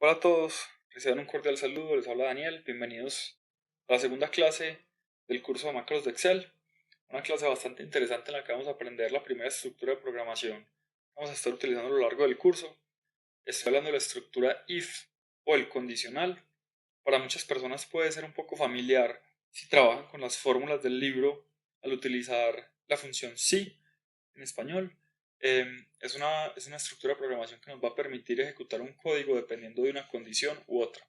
Hola a todos, reciban un cordial saludo, les habla Daniel, bienvenidos a la segunda clase del curso de macros de Excel, una clase bastante interesante en la que vamos a aprender la primera estructura de programación que vamos a estar utilizando a lo largo del curso. Estoy hablando de la estructura if o el condicional. Para muchas personas puede ser un poco familiar si trabajan con las fórmulas del libro al utilizar la función si en español. Es una estructura de programación que nos va a permitir ejecutar un código dependiendo de una condición u otra.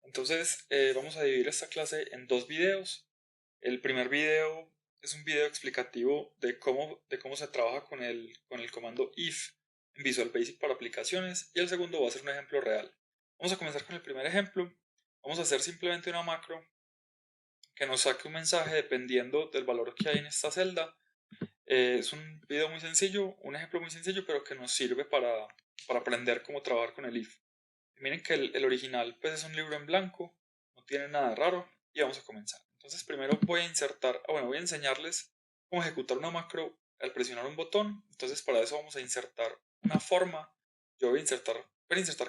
Entonces, vamos a dividir esta clase en dos videos. El primer video es un video explicativo de cómo se trabaja con el comando if en Visual Basic para aplicaciones, y el segundo va a ser un ejemplo real. Vamos a comenzar con el primer ejemplo. Vamos a hacer simplemente una macro que nos saque un mensaje dependiendo del valor que hay en esta celda. Es un video muy sencillo, un ejemplo muy sencillo, pero que nos sirve para aprender cómo trabajar con el if. Miren que el original pues es un libro en blanco, no tiene nada raro, y vamos a comenzar. Entonces primero voy a insertar, voy a enseñarles cómo ejecutar una macro al presionar un botón. Entonces para eso vamos a insertar una forma. Yo voy a insertar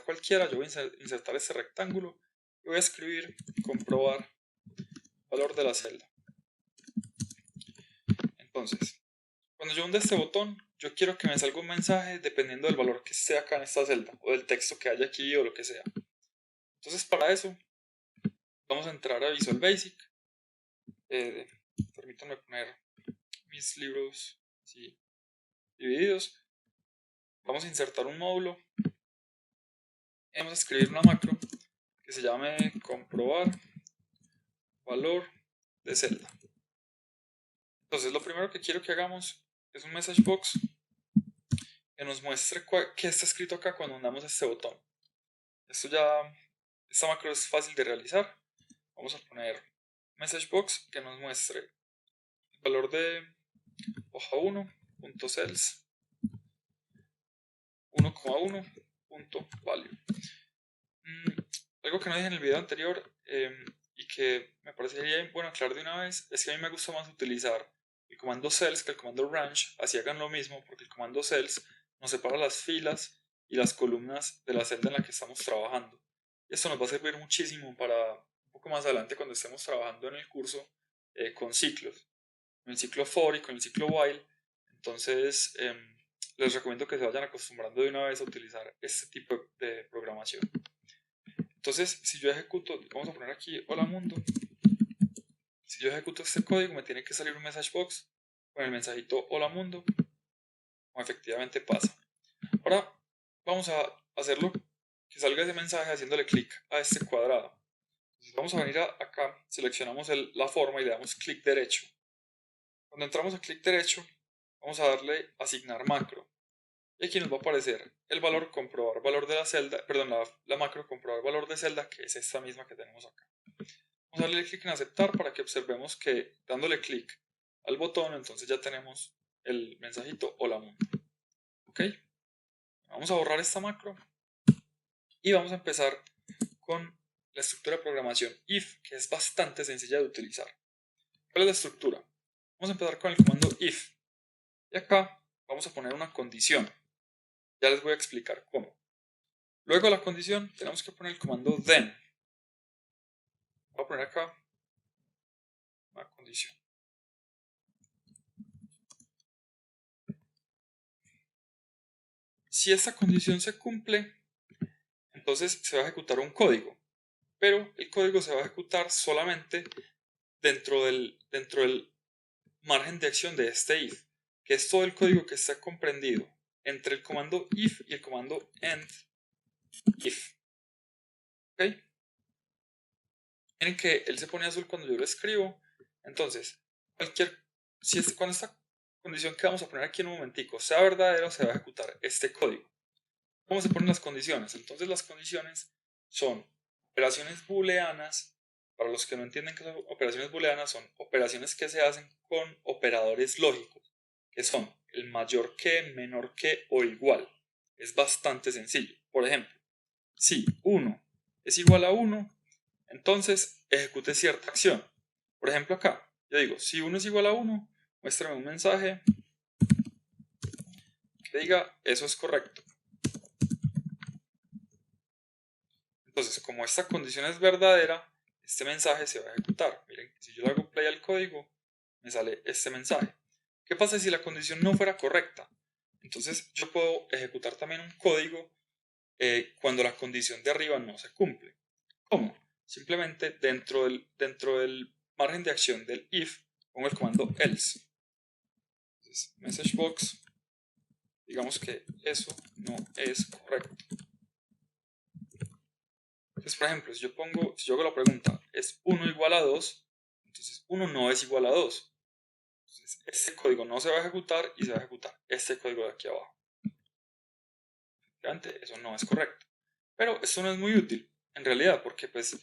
cualquiera, yo voy a insertar este rectángulo y voy a escribir comprobar valor de la celda. Entonces, cuando yo hunde este botón, yo quiero que me salga un mensaje dependiendo del valor que esté acá en esta celda, o del texto que haya aquí, o lo que sea. Entonces, para eso, vamos a entrar a Visual Basic. Permítanme poner mis libros así divididos. Vamos a insertar un módulo. Y vamos a escribir una macro que se llame comprobar valor de celda. Entonces, lo primero que quiero que hagamos es un message box que nos muestre qué está escrito acá cuando hundamos este botón. Esta macro es fácil de realizar. Vamos a poner message box que nos muestre el valor de hoja 1.cells 1,1.value. Algo que no dije en el video anterior, y que me parecería bueno aclarar de una vez, es que a mí me gusta más utilizar el comando cells que el comando range, así hagan lo mismo, porque el comando cells nos separa las filas y las columnas de la celda en la que estamos trabajando. Y esto nos va a servir muchísimo para un poco más adelante cuando estemos trabajando en el curso con ciclos, con el ciclo for y con el ciclo while. Entonces, les recomiendo que se vayan acostumbrando de una vez a utilizar este tipo de programación. Entonces, si yo ejecuto, vamos a poner aquí hola mundo. Si yo ejecuto este código, me tiene que salir un message box con el mensajito hola mundo, como efectivamente pasa. Ahora vamos a hacerlo que salga ese mensaje haciéndole clic a este cuadrado. Entonces vamos a venir acá, seleccionamos la forma y le damos clic derecho. Cuando entramos a clic derecho, vamos a darle asignar macro. Y aquí nos va a aparecer el valor comprobar valor de la celda, perdón, la macro comprobar valor de celda, que es esta misma que tenemos acá. Vamos a darle clic en aceptar para que observemos que dándole clic al botón, entonces ya tenemos el mensajito hola mundo. Ok, vamos a borrar esta macro y vamos a empezar con la estructura de programación if, que es bastante sencilla de utilizar. ¿Cuál es la estructura? Vamos a empezar con el comando if y acá vamos a poner una condición. Ya les voy a explicar cómo. Luego de la condición tenemos que poner el comando then. Voy a poner acá una condición. Si esta condición se cumple, entonces se va a ejecutar un código, pero el código se va a ejecutar solamente dentro del margen de acción de este if, que es todo el código que está comprendido entre el comando if y el comando end if. ¿Ok? Miren que él se pone azul cuando yo lo escribo. Entonces, cuando esta condición que vamos a poner aquí en un momentico sea verdadera, se va a ejecutar este código. ¿Cómo se ponen las condiciones? Entonces las condiciones son operaciones booleanas. Para los que no entienden qué son operaciones booleanas, son operaciones que se hacen con operadores lógicos, que son el mayor que, menor que o igual. Es bastante sencillo. Por ejemplo, si 1 es igual a 1, entonces ejecute cierta acción. Por ejemplo acá, yo digo, si 1 es igual a 1, muéstrame un mensaje que diga eso es correcto. Entonces, como esta condición es verdadera, este mensaje se va a ejecutar. Miren, si yo le hago play al código, me sale este mensaje. ¿Qué pasa si la condición no fuera correcta? Entonces yo puedo ejecutar también un código cuando la condición de arriba no se cumple. ¿Cómo? Simplemente dentro del margen de acción del if pongo el comando else. Entonces, messagebox, digamos que eso no es correcto. Entonces, por ejemplo, si yo hago la pregunta, ¿es 1 igual a 2? Entonces 1 no es igual a 2. Entonces, este código no se va a ejecutar y se va a ejecutar este código de aquí abajo. Efectivamente, eso no es correcto. Pero esto no es muy útil, en realidad, porque pues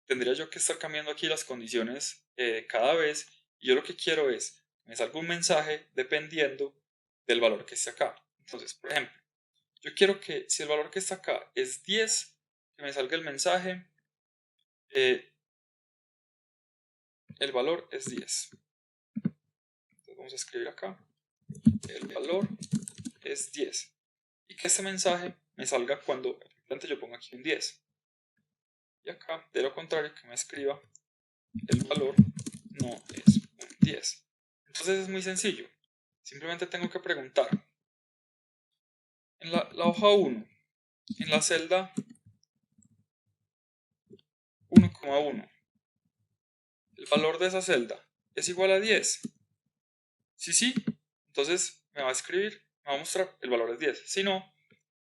tendría yo que estar cambiando aquí las condiciones cada vez, y yo lo que quiero es que me salga un mensaje dependiendo del valor que esté acá. Entonces, por ejemplo, yo quiero que si el valor que está acá es 10, que me salga el mensaje, el valor es 10. Entonces vamos a escribir acá, el valor es 10. Y que este mensaje me salga cuando efectivamente yo pongo aquí un 10. Y acá, de lo contrario, que me escriba el valor no es un 10. Entonces es muy sencillo. Simplemente tengo que preguntar. En la hoja 1, en la celda 1,1, el valor de esa celda es igual a 10. Sí, entonces me va a escribir, me va a mostrar el valor es 10. Si no,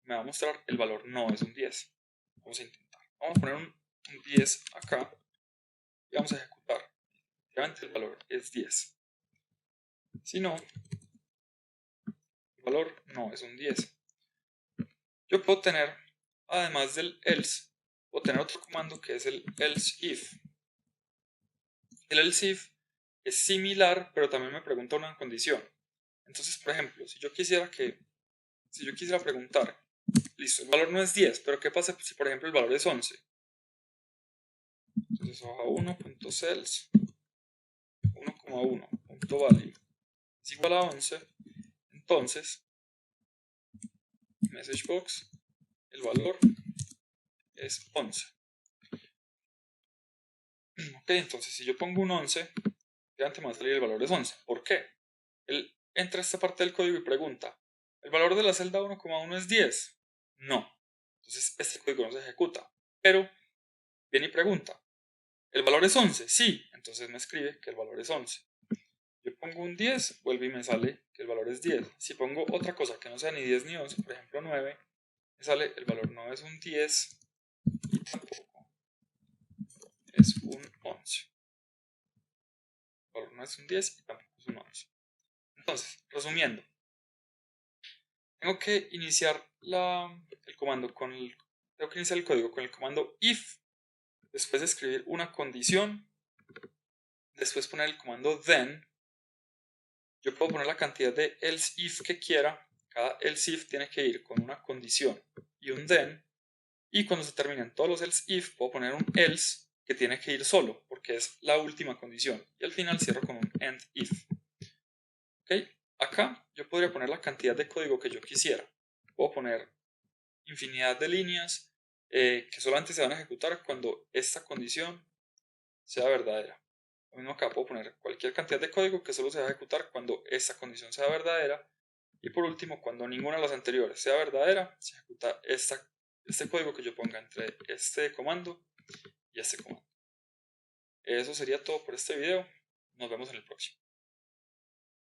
me va a mostrar el valor no es un 10. Vamos a intentar. Vamos a poner un 10 acá y vamos a ejecutar. Efectivamente el valor es 10. Si no, el valor no es un 10. Yo puedo tener, además del else, puedo tener otro comando que es el else if. El else if es similar, pero también me pregunta una condición. Entonces, por ejemplo, si yo quisiera preguntar, listo, el valor no es 10, pero ¿qué pasa si, por ejemplo, el valor es 11? Entonces, hoja 1.cells 1,1.value es igual a 11. Entonces, messagebox, el valor es 11. Ok, entonces si yo pongo un 11, antes me va a salir el valor es 11. ¿Por qué? Él entra a esta parte del código y pregunta, ¿el valor de la celda 1,1 es 10? No. Entonces este código no se ejecuta. Pero viene y pregunta, ¿el valor es 11? Sí. Entonces me escribe que el valor es 11. Yo pongo un 10, vuelve y me sale que el valor es 10. Si pongo otra cosa que no sea ni 10 ni 11, por ejemplo 9, me sale el valor no es un 10 y tampoco es un 11. El valor no es un 10 y tampoco es un 11. Entonces, resumiendo, tengo que iniciar el comando tengo que iniciar el código con el comando if, después de escribir una condición, después poner el comando then. Yo puedo poner la cantidad de else if que quiera. Cada else if tiene que ir con una condición y un then. Y cuando se terminen todos los else if, puedo poner un else que tiene que ir solo, porque es la última condición. Y al final cierro con un end if. ¿Ok? Acá yo podría poner la cantidad de código que yo quisiera. Puedo poner infinidad de líneas que solamente se van a ejecutar cuando esta condición sea verdadera. Lo mismo acá puedo poner cualquier cantidad de código que solo se va a ejecutar cuando esta condición sea verdadera. Y por último, cuando ninguna de las anteriores sea verdadera, se ejecuta este código que yo ponga entre este comando y este comando. Eso sería todo por este video. Nos vemos en el próximo.